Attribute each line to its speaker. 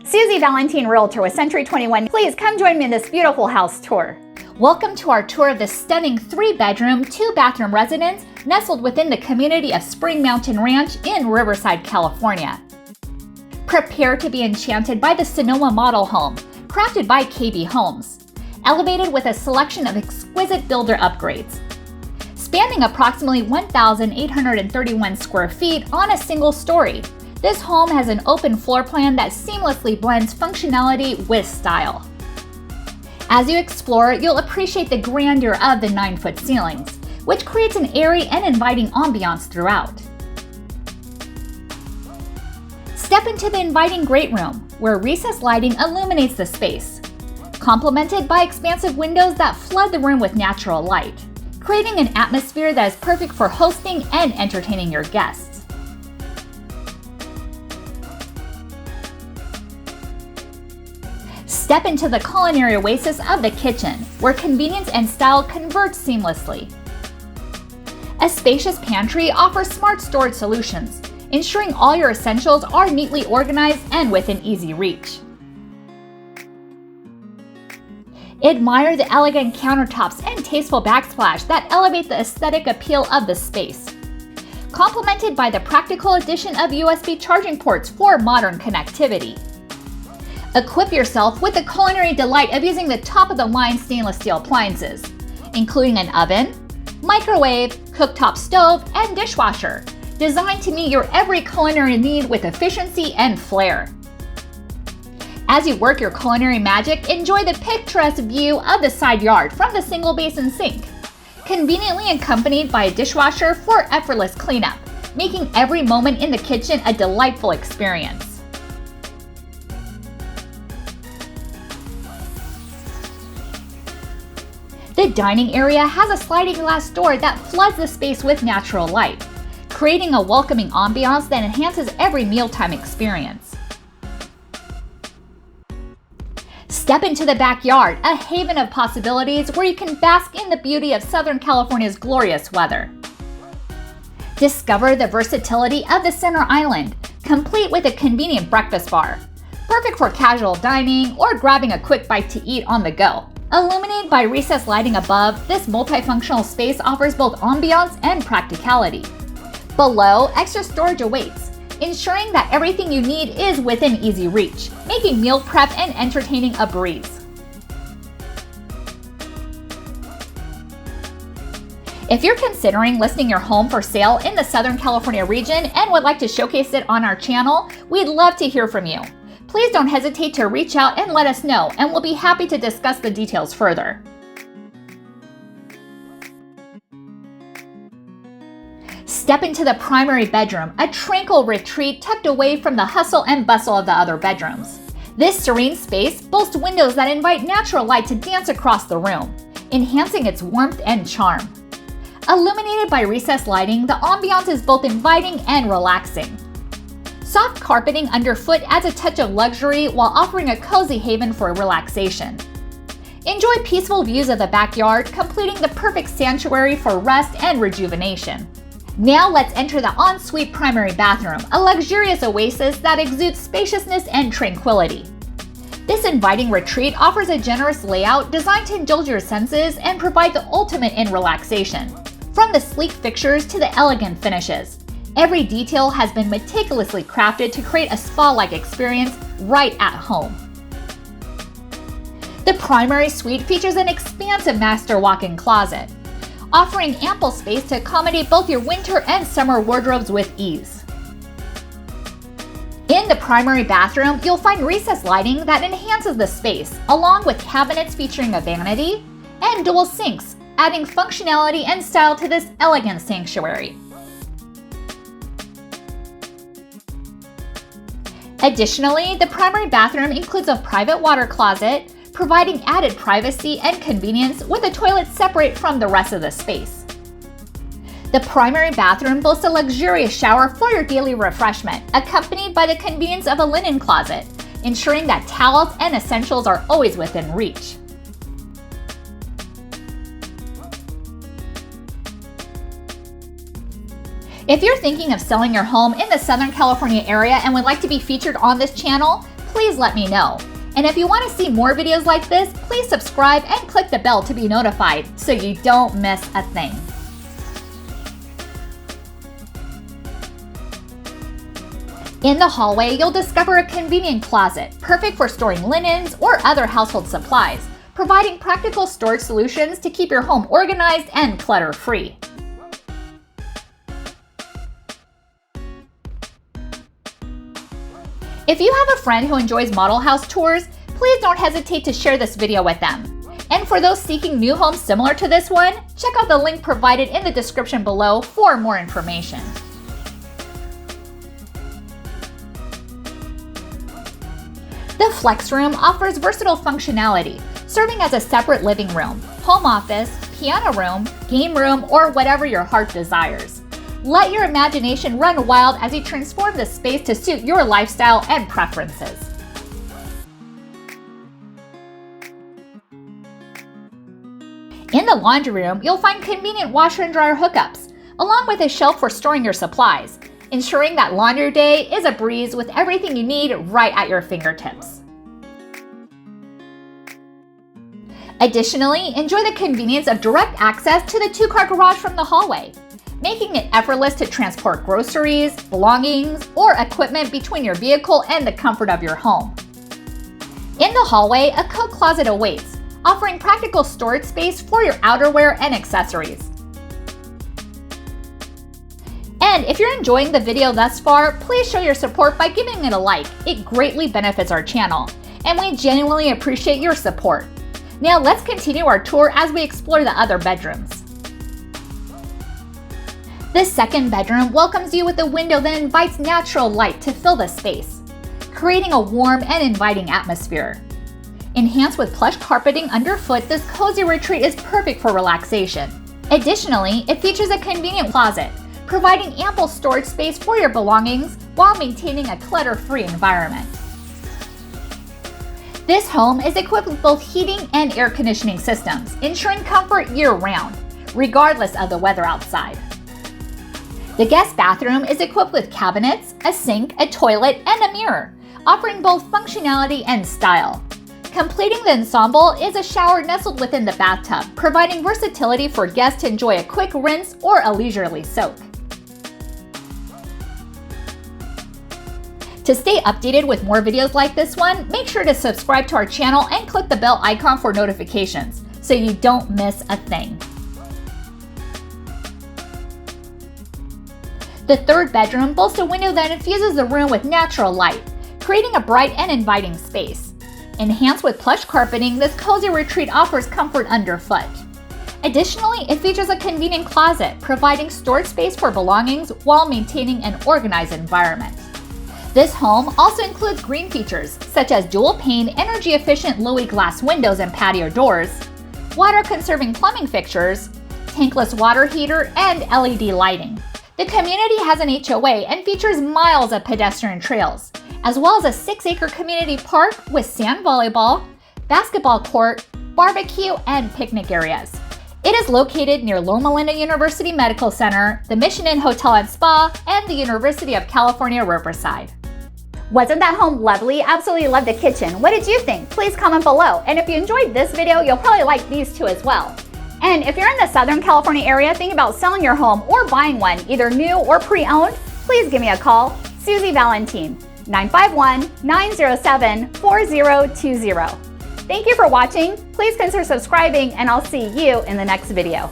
Speaker 1: Susie Valentine, Realtor with Century 21. Please come join me in this beautiful house tour. Welcome to our tour of this stunning 3-bedroom, 2-bathroom residence nestled within the community of Spring Mountain Ranch in Riverside, California. Prepare to be enchanted by the Sonoma model home, crafted by KB Homes, elevated with a selection of exquisite builder upgrades. Spanning approximately 1,831 square feet on a single story, this home has an open floor plan that seamlessly blends functionality with style. As you explore, you'll appreciate the grandeur of the 9-foot ceilings, which creates an airy and inviting ambiance throughout. Step into the inviting great room, where recessed lighting illuminates the space, complemented by expansive windows that flood the room with natural light, creating an atmosphere that is perfect for hosting and entertaining your guests. Step into the culinary oasis of the kitchen, where convenience and style converge seamlessly. A spacious pantry offers smart storage solutions, ensuring all your essentials are neatly organized and within easy reach. Admire the elegant countertops and tasteful backsplash that elevate the aesthetic appeal of the space, complemented by the practical addition of USB charging ports for modern connectivity. Equip yourself with the culinary delight of using the top-of-the-line stainless steel appliances, including an oven, microwave, cooktop stove, and dishwasher, designed to meet your every culinary need with efficiency and flair. As you work your culinary magic, enjoy the picturesque view of the side yard from the single basin sink, conveniently accompanied by a dishwasher for effortless cleanup, making every moment in the kitchen a delightful experience. The dining area has a sliding glass door that floods the space with natural light, creating a welcoming ambiance that enhances every mealtime experience. Step into the backyard, a haven of possibilities where you can bask in the beauty of Southern California's glorious weather. Discover the versatility of the center island, complete with a convenient breakfast bar, perfect for casual dining or grabbing a quick bite to eat on the go. Illuminated by recessed lighting above, this multifunctional space offers both ambiance and practicality. Below, extra storage awaits, ensuring that everything you need is within easy reach, making meal prep and entertaining a breeze. If you're considering listing your home for sale in the Southern California region and would like to showcase it on our channel, we'd love to hear from you. Please don't hesitate to reach out and let us know, and we'll be happy to discuss the details further. Step into the primary bedroom, a tranquil retreat tucked away from the hustle and bustle of the other bedrooms. This serene space boasts windows that invite natural light to dance across the room, enhancing its warmth and charm. Illuminated by recessed lighting, the ambiance is both inviting and relaxing. Soft carpeting underfoot adds a touch of luxury while offering a cozy haven for relaxation. Enjoy peaceful views of the backyard, completing the perfect sanctuary for rest and rejuvenation. Now let's enter the ensuite primary bathroom, a luxurious oasis that exudes spaciousness and tranquility. This inviting retreat offers a generous layout designed to indulge your senses and provide the ultimate in relaxation. From the sleek fixtures to the elegant finishes, every detail has been meticulously crafted to create a spa-like experience right at home. The primary suite features an expansive master walk-in closet, offering ample space to accommodate both your winter and summer wardrobes with ease. In the primary bathroom, you'll find recessed lighting that enhances the space, along with cabinets featuring a vanity and dual sinks, adding functionality and style to this elegant sanctuary. Additionally, the primary bathroom includes a private water closet, providing added privacy and convenience with a toilet separate from the rest of the space. The primary bathroom boasts a luxurious shower for your daily refreshment, accompanied by the convenience of a linen closet, ensuring that towels and essentials are always within reach. If you're thinking of selling your home in the Southern California area and would like to be featured on this channel, please let me know. And if you want to see more videos like this, please subscribe and click the bell to be notified so you don't miss a thing. In the hallway, you'll discover a convenient closet, perfect for storing linens or other household supplies, providing practical storage solutions to keep your home organized and clutter-free. If you have a friend who enjoys model house tours, please don't hesitate to share this video with them. And for those seeking new homes similar to this one, check out the link provided in the description below for more information. The Flex Room offers versatile functionality, serving as a separate living room, home office, piano room, game room, or whatever your heart desires. Let your imagination run wild as you transform the space to suit your lifestyle and preferences. In the laundry room, you'll find convenient washer and dryer hookups, along with a shelf for storing your supplies, ensuring that laundry day is a breeze with everything you need right at your fingertips. Additionally, enjoy the convenience of direct access to the two-car garage from the hallway, making it effortless to transport groceries, belongings, or equipment between your vehicle and the comfort of your home. In the hallway, a coat closet awaits, offering practical storage space for your outerwear and accessories. And if you're enjoying the video thus far, please show your support by giving it a like. It greatly benefits our channel, and we genuinely appreciate your support. Now let's continue our tour as we explore the other bedrooms. This second bedroom welcomes you with a window that invites natural light to fill the space, creating a warm and inviting atmosphere. Enhanced with plush carpeting underfoot, this cozy retreat is perfect for relaxation. Additionally, it features a convenient closet, providing ample storage space for your belongings while maintaining a clutter-free environment. This home is equipped with both heating and air conditioning systems, ensuring comfort year-round, regardless of the weather outside. The guest bathroom is equipped with cabinets, a sink, a toilet, and a mirror, offering both functionality and style. Completing the ensemble is a shower nestled within the bathtub, providing versatility for guests to enjoy a quick rinse or a leisurely soak. To stay updated with more videos like this one, make sure to subscribe to our channel and click the bell icon for notifications so you don't miss a thing. The third bedroom boasts a window that infuses the room with natural light, creating a bright and inviting space. Enhanced with plush carpeting, this cozy retreat offers comfort underfoot. Additionally, it features a convenient closet, providing storage space for belongings while maintaining an organized environment. This home also includes green features, such as dual-pane, energy-efficient Louis glass windows and patio doors, water-conserving plumbing fixtures, tankless water heater, and LED lighting. The community has an HOA and features miles of pedestrian trails, as well as a 6-acre community park with sand volleyball, basketball court, barbecue, and picnic areas. It is located near Loma Linda University Medical Center, the Mission Inn Hotel and Spa, and the University of California, Riverside.
Speaker 2: Wasn't that home lovely? Absolutely loved the kitchen. What did you think? Please comment below. And if you enjoyed this video, you'll probably like these two as well. And if you're in the Southern California area thinking about selling your home or buying one, either new or pre-owned, please give me a call. Susie Valentine, 951-907-4020. Thank you for watching. Please consider subscribing, and I'll see you in the next video.